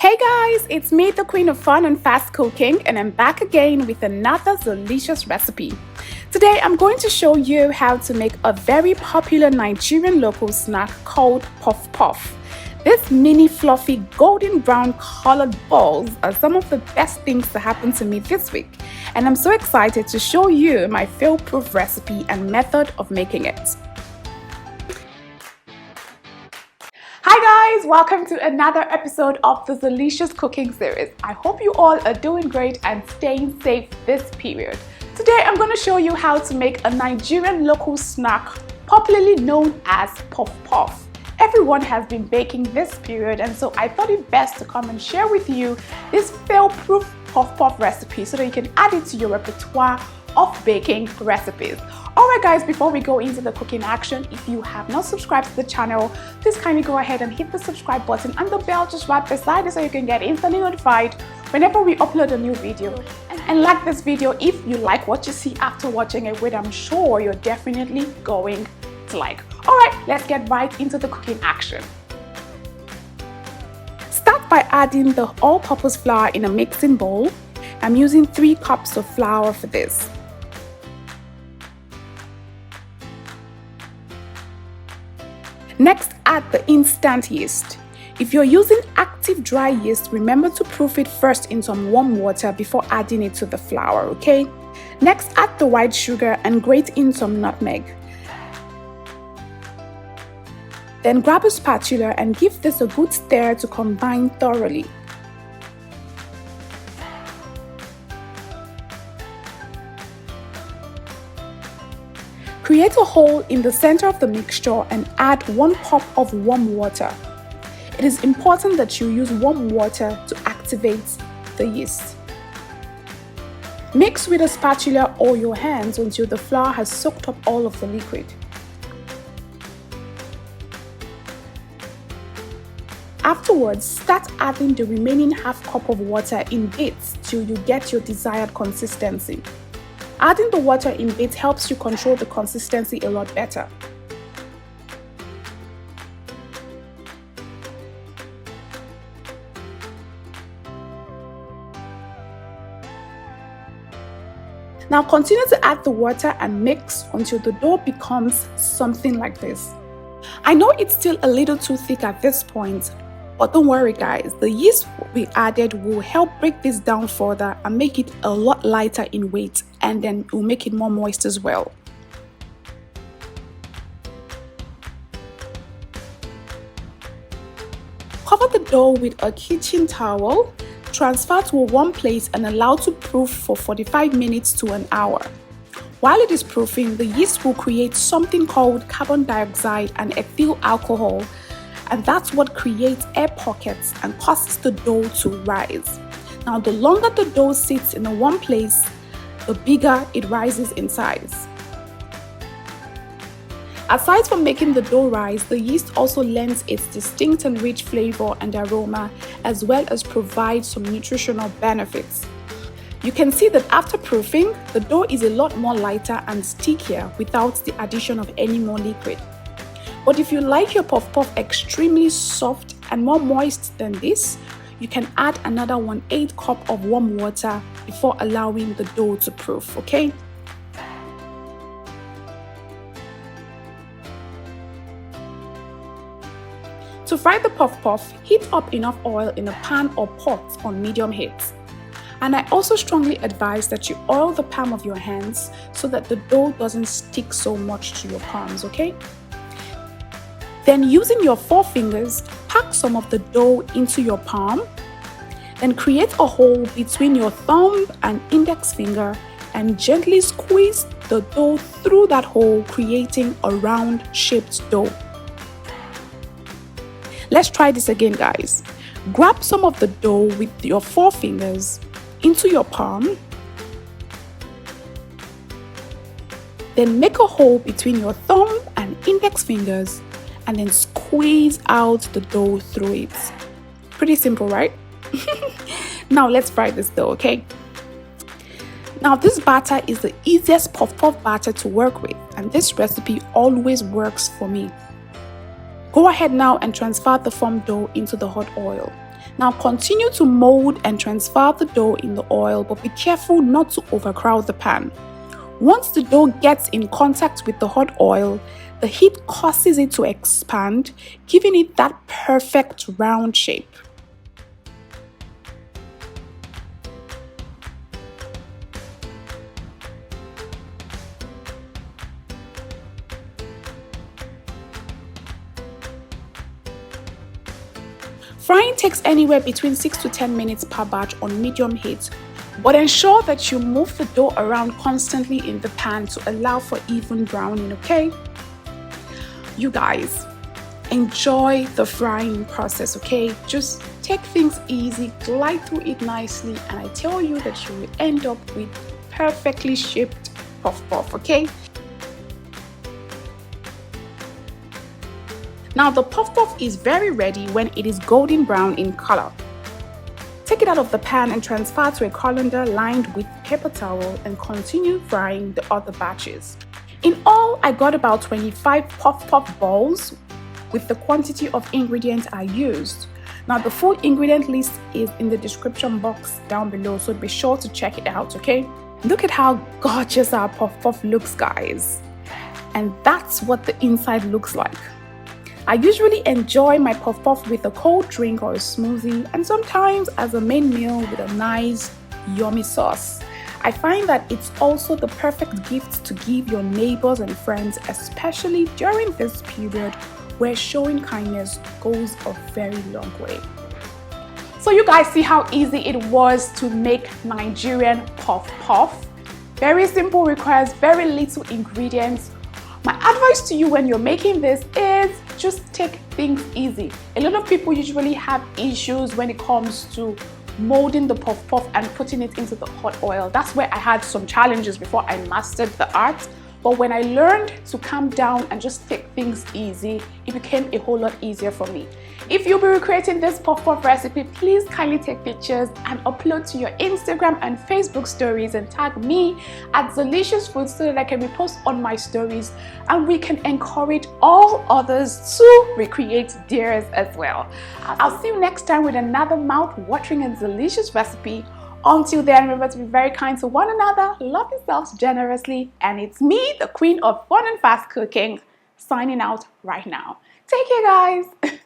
Hey guys, it's me, the queen of fun and fast cooking, and I'm back again with another delicious recipe. Today I'm going to show you how to make a very popular Nigerian local snack called puff puff. These mini fluffy golden brown colored balls are some of the best things that happened to me this week, and I'm so excited to show you my fail-proof recipe and method of making it. Hi guys, welcome to another episode of the Zeelicious cooking series. I hope you all are doing great and staying safe this period. Today I'm going to show you how to make a Nigerian local snack popularly known as puff puff. Everyone has been baking this period, and so I thought it best to come and share with you this fail-proof puff puff recipe so that you can add it to your repertoire of baking recipes. Alright guys, before we go into the cooking action, if you have not subscribed to the channel, please kindly go ahead and hit the subscribe button and the bell just right beside it so you can get instantly notified whenever we upload a new video. And like this video if you like what you see after watching it, which I'm sure you're definitely going to like. Alright, let's get right into the cooking action. Start by adding the all-purpose flour in a mixing bowl. I'm using 3 cups of flour for this. Next, add the instant yeast. If you're using active dry yeast, remember to proof it first in some warm water before adding it to the flour, okay? Next, add the white sugar and grate in some nutmeg. Then grab a spatula and give this a good stir to combine thoroughly. Create a hole in the center of the mixture and add 1 cup of warm water. It is important that you use warm water to activate the yeast. Mix with a spatula or your hands until the flour has soaked up all of the liquid. Afterwards, start adding the remaining half cup of water in bits till you get your desired consistency. Adding the water in bits helps you control the consistency a lot better. Now continue to add the water and mix until the dough becomes something like this. I know it's still a little too thick at this point, but don't worry guys, the yeast we added will help break this down further and make it a lot lighter in weight, and then it will make it more moist as well. Cover the dough with a kitchen towel, transfer to a warm place and allow to proof for 45 minutes to an hour. While it is proofing, the yeast will create something called carbon dioxide and ethyl alcohol, and that's what creates air pockets and causes the dough to rise. Now, the longer the dough sits in a warm place, the bigger it rises in size. Aside from making the dough rise, the yeast also lends its distinct and rich flavor and aroma, as well as provides some nutritional benefits. You can see that after proofing, the dough is a lot more lighter and stickier without the addition of any more liquid. But if you like your puff puff extremely soft and more moist than this, you can add another 1/8 cup of warm water before allowing the dough to proof, okay? To fry the puff puff, heat up enough oil in a pan or pot on medium heat. And I also strongly advise that you oil the palm of your hands so that the dough doesn't stick so much to your palms, okay? Then using your 4 fingers, pack some of the dough into your palm. Then create a hole between your thumb and index finger and gently squeeze the dough through that hole, creating a round shaped dough. Let's try this again guys. Grab some of the dough with your 4 fingers into your palm. Then make a hole between your thumb and index fingers and then squeeze out the dough through it. Pretty simple, right? Now let's fry this dough, okay? Now this batter is the easiest puff puff batter to work with, and this recipe always works for me. Go ahead now and transfer the formed dough into the hot oil. Now continue to mold and transfer the dough in the oil, but be careful not to overcrowd the pan. Once the dough gets in contact with the hot oil, the heat causes it to expand, giving it that perfect round shape. Frying takes anywhere between 6 to 10 minutes per batch on medium heat, but ensure that you move the dough around constantly in the pan to allow for even browning, okay? You guys, enjoy the frying process, okay? Just take things easy, glide through it nicely, and I tell you that you will end up with perfectly shaped puff puff, okay? Now the puff puff is very ready when it is golden brown in color. Take it out of the pan and transfer to a colander lined with paper towel and continue frying the other batches. In all, I got about 25 puff puff balls with the quantity of ingredients I used. Now the full ingredient list is in the description box down below, so be sure to check it out, okay? Look at how gorgeous our puff puff looks, guys. And that's what the inside looks like. I usually enjoy my puff puff with a cold drink or a smoothie, and sometimes as a main meal with a nice yummy sauce. I find that it's also the perfect gift to give your neighbors and friends, especially during this period where showing kindness goes a very long way. So you guys see how easy it was to make Nigerian puff puff. Very simple, requires very little ingredients. My advice to you when you're making this is just take things easy. A lot of people usually have issues when it comes to molding the puff puff and putting it into the hot oil. That's where I had some challenges before I mastered the art. But when I learned to calm down and just take things easy, it became a whole lot easier for me. If you'll be recreating this puff puff recipe, please kindly take pictures and upload to your Instagram and Facebook stories and tag me at Zeelicious Food so that I can repost on my stories and we can encourage all others to recreate theirs as well. I'll see you next time with another mouth-watering and delicious recipe. Until then, remember to be very kind to one another, love yourselves generously, and it's me, the queen of fun and fast cooking, signing out right now. Take care, guys.